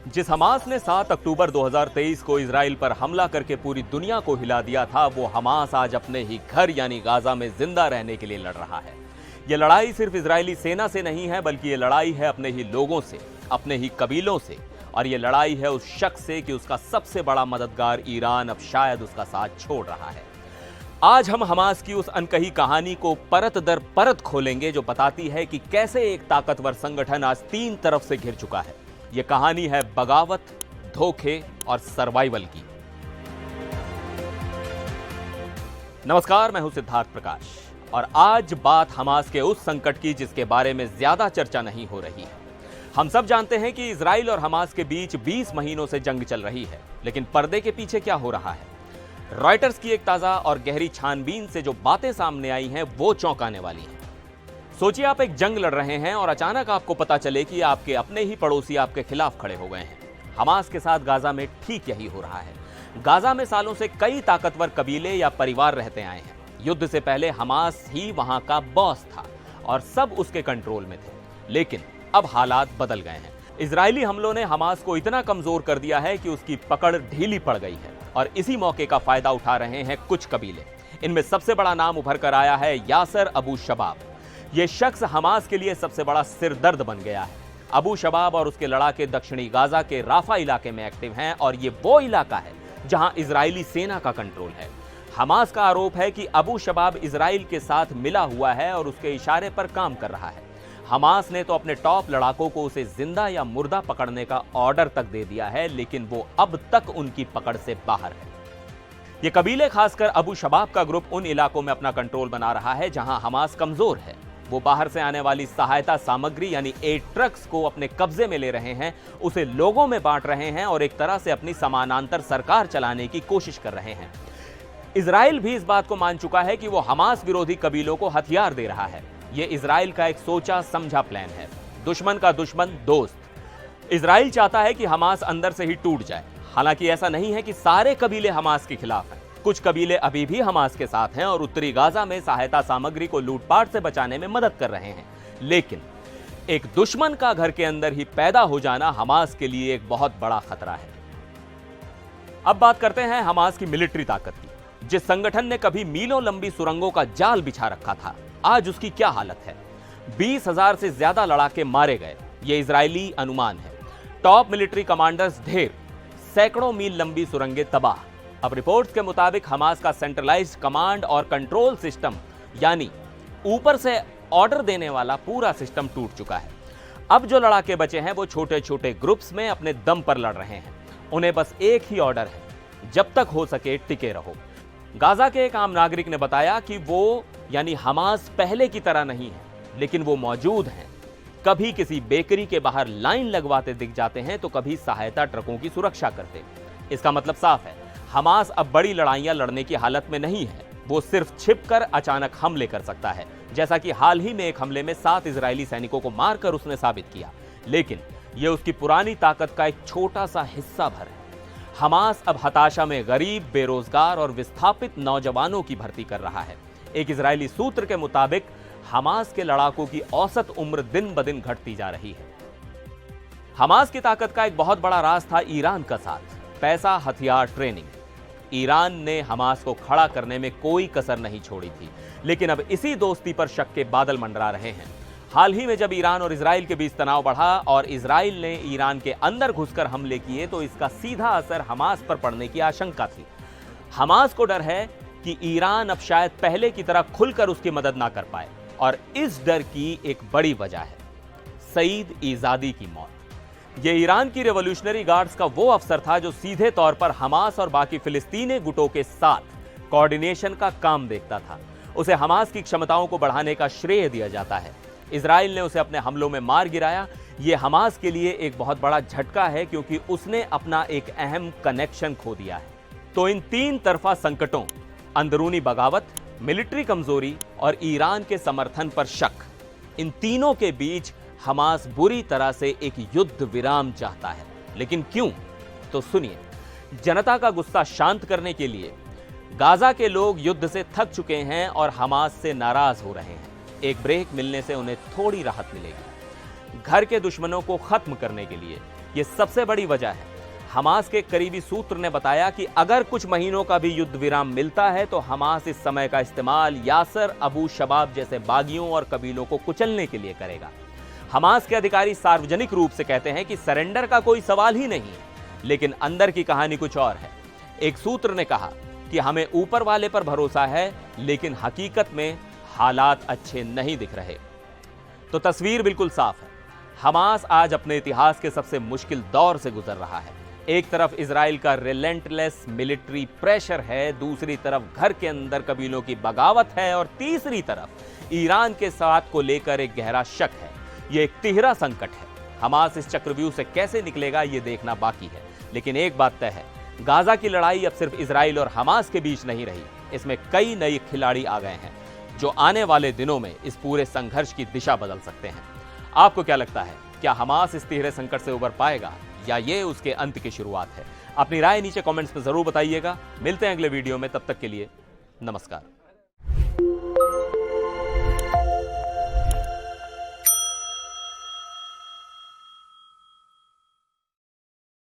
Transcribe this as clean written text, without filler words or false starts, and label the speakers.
Speaker 1: जिस हमास ने 7 अक्टूबर 2023 को इजराइल पर हमला करके पूरी दुनिया को हिला दिया था, वो हमास आज अपने ही घर यानी गाजा में जिंदा रहने के लिए लड़ रहा है। ये लड़ाई सिर्फ इजरायली सेना से नहीं है, बल्कि ये लड़ाई है अपने ही लोगों से, अपने ही कबीलों से, और ये लड़ाई है उस शख्स से कि उसका सबसे बड़ा मददगार ईरान अब शायद उसका साथ छोड़ रहा है। आज हम हमास की उस अनकही कहानी को परत दर परत खोलेंगे, जो बताती है कि कैसे एक ताकतवर संगठन आज 3 तरफ से घिर चुका है। यह कहानी है बगावत, धोखे और सर्वाइवल की। नमस्कार, मैं हूं सिद्धार्थ प्रकाश और आज बात हमास के उस संकट की जिसके बारे में ज्यादा चर्चा नहीं हो रही है। हम सब जानते हैं कि इजराइल और हमास के बीच 20 महीनों से जंग चल रही है, लेकिन पर्दे के पीछे क्या हो रहा है? रॉयटर्स की एक ताजा और गहरी छानबीन से जो बातें सामने आई हैं वो चौंकाने वाली हैं। सोचिए, आप एक जंग लड़ रहे हैं और अचानक आपको पता चले कि आपके अपने ही पड़ोसी आपके खिलाफ खड़े हो गए हैं। हमास के साथ गाजा में ठीक यही हो रहा है। गाजा में सालों से कई ताकतवर कबीले या परिवार रहते आए हैं। युद्ध से पहले हमास ही वहां का बॉस था और सब उसके कंट्रोल में थे, लेकिन अब हालात बदल गए हैं। इजरायली हमलों ने हमास को इतना कमजोर कर दिया है कि उसकी पकड़ ढीली पड़ गई है और इसी मौके का फायदा उठा रहे हैं कुछ कबीले। इनमें सबसे बड़ा नाम उभर कर आया है यासर अबू शबाब। यह शख्स हमास के लिए सबसे बड़ा सिरदर्द बन गया है। अबू शबाब और उसके लड़ाके दक्षिणी गाजा के राफा इलाके में एक्टिव हैं और ये वो इलाका है जहां इजरायली सेना का कंट्रोल है। हमास का आरोप है कि अबू शबाब इजराइल के साथ मिला हुआ है और उसके इशारे पर काम कर रहा है। हमास ने तो अपने टॉप लड़ाकों को उसे जिंदा या मुर्दा पकड़ने का ऑर्डर तक दे दिया है, लेकिन वो अब तक उनकी पकड़ से बाहर है। ये कबीले, खासकर अबू शबाब का ग्रुप, उन इलाकों में अपना कंट्रोल बना रहा है जहां हमास कमजोर है। वो बाहर से आने वाली सहायता सामग्री यानी एड ट्रक्स को अपने कब्जे में ले रहे हैं, उसे लोगों में बांट रहे हैं और एक तरह से अपनी समानांतर सरकार चलाने की कोशिश कर रहे हैं। इजराइल भी इस बात को मान चुका है कि वो हमास विरोधी कबीलों को हथियार दे रहा है। ये इजराइल का एक सोचा समझा प्लान है। दुश्मन का दुश्मन दोस्त। इजराइल चाहता है कि हमास अंदर से ही टूट जाए। हालांकि ऐसा नहीं है कि सारे कबीले हमास के खिलाफ हैं। कुछ कबीले अभी भी हमास के साथ हैं और उत्तरी गाजा में सहायता सामग्री को लूटपाट से बचाने में मदद कर रहे हैं। लेकिन एक दुश्मन का घर के अंदर ही पैदा हो जाना हमास के लिए एक बहुत बड़ा खतरा है। अब बात करते हैं हमास की मिलिट्री ताकत की। जिस संगठन ने कभी मीलों लंबी सुरंगों का जाल बिछा रखा था, आज उसकी क्या हालत है? 20,000 से ज्यादा लड़ाके मारे गए, यह इजरायली अनुमान है। टॉप मिलिट्री कमांडर्स ढेर, सैकड़ों मील लंबी सुरंगें तबाह। अब रिपोर्ट्स के मुताबिक हमास का सेंट्रलाइज्ड कमांड और कंट्रोल सिस्टम, यानी ऊपर से ऑर्डर देने वाला पूरा सिस्टम टूट चुका है। अब जो लड़ाके बचे हैं वो छोटे छोटे ग्रुप्स में अपने दम पर लड़ रहे हैं। उन्हें बस एक ही ऑर्डर है, जब तक हो सके टिके रहो। गाजा के एक आम नागरिक ने बताया कि वो यानी हमास पहले की तरह नहीं है, लेकिन वो मौजूद हैं। कभी किसी बेकरी के बाहर लाइन लगवाते दिख जाते हैं तो कभी सहायता ट्रकों की सुरक्षा करते। इसका मतलब साफ है, हमास अब बड़ी लड़ाइयां लड़ने की हालत में नहीं है। वो सिर्फ छिपकर अचानक हमले कर सकता है, जैसा कि हाल ही में एक हमले में 7 इजरायली सैनिकों को मारकर उसने साबित किया। लेकिन यह उसकी पुरानी ताकत का एक छोटा सा हिस्सा भर है। हमास अब हताशा में गरीब, बेरोजगार और विस्थापित नौजवानों की भर्ती कर रहा है। एक इजरायली सूत्र के मुताबिक हमास के लड़ाकों की औसत उम्र दिन ब दिन घटती जा रही है। हमास की ताकत का एक बहुत बड़ा राज था ईरान का साथ, पैसा, हथियार, ट्रेनिंग। ईरान ने हमास को खड़ा करने में कोई कसर नहीं छोड़ी थी, लेकिन अब इसी दोस्ती पर शक के बादल मंडरा रहे हैं। हाल ही में जब ईरान और इजराइल के बीच तनाव बढ़ा और इजराइल ने ईरान के अंदर घुसकर हमले किए, तो इसका सीधा असर हमास पर पड़ने की आशंका थी। हमास को डर है कि ईरान अब शायद पहले की तरह खुलकर उसकी मदद ना कर पाए, और इस डर की एक बड़ी वजह है सईद ईजादी की मौत। यह ईरान की रेवोल्यूशनरी गार्ड्स का वो अफसर था जो सीधे तौर पर हमास और बाकी फिलिस्तीनी गुटों के साथ कोऑर्डिनेशन का काम देखता था। उसे हमास की क्षमताओं को बढ़ाने का श्रेय दिया जाता है। इजराइल ने उसे अपने हमलों में मार गिराया। यह हमास के लिए एक बहुत बड़ा झटका है, क्योंकि उसने अपना एक अहम कनेक्शन खो दिया है। तो इन 3 तरफा संकटों, अंदरूनी बगावत, मिलिट्री कमजोरी और ईरान के समर्थन पर शक, इन तीनों के बीच हमास बुरी तरह से एक युद्ध विराम चाहता है। लेकिन क्यों? तो सुनिए। जनता का गुस्सा शांत करने के लिए गाजा के लोग युद्ध से थक चुके हैं और हमास से नाराज हो रहे हैं। एक ब्रेक मिलने से उन्हें थोड़ी राहत मिलेगी। घर के दुश्मनों को खत्म करने के लिए। यह सबसे बड़ी वजह है। हमास के करीबी सूत्र ने बताया कि अगर कुछ महीनों का भी युद्ध विराम मिलता है तो हमास इस समय का इस्तेमाल यासर अबू शबाब जैसे बागियों और कबीलों को कुचलने के लिए करेगा। हमास के अधिकारी सार्वजनिक रूप से कहते हैं कि सरेंडर का कोई सवाल ही नहीं है, लेकिन अंदर की कहानी कुछ और है। एक सूत्र ने कहा कि हमें ऊपर वाले पर भरोसा है, लेकिन हकीकत में हालात अच्छे नहीं दिख रहे। तो तस्वीर बिल्कुल साफ है। हमास आज अपने इतिहास के सबसे मुश्किल दौर से गुजर रहा है। एक तरफ इजराइल का रिलेंटलेस मिलिट्री प्रेशर है, दूसरी तरफ घर के अंदर कबीलों की बगावत है और तीसरी तरफ ईरान के साथ को लेकर एक गहरा शक है। यह एक तिहरा संकट है। हमास इस चक्रव्यूह से कैसे निकलेगा यह देखना बाकी है, लेकिन एक बात तय है, गाजा की लड़ाई अब सिर्फ इजराइल और हमास के बीच नहीं रही। इसमें कई नए खिलाड़ी आ गए हैं जो आने वाले दिनों में इस पूरे संघर्ष की दिशा बदल सकते हैं। आपको क्या लगता है, क्या हमास इस तिहरे संकट से उबर पाएगा या ये उसके अंत की शुरुआत है? अपनी राय नीचे कमेंट्स में जरूर बताइएगा। मिलते हैं अगले वीडियो में, तब तक के लिए नमस्कार।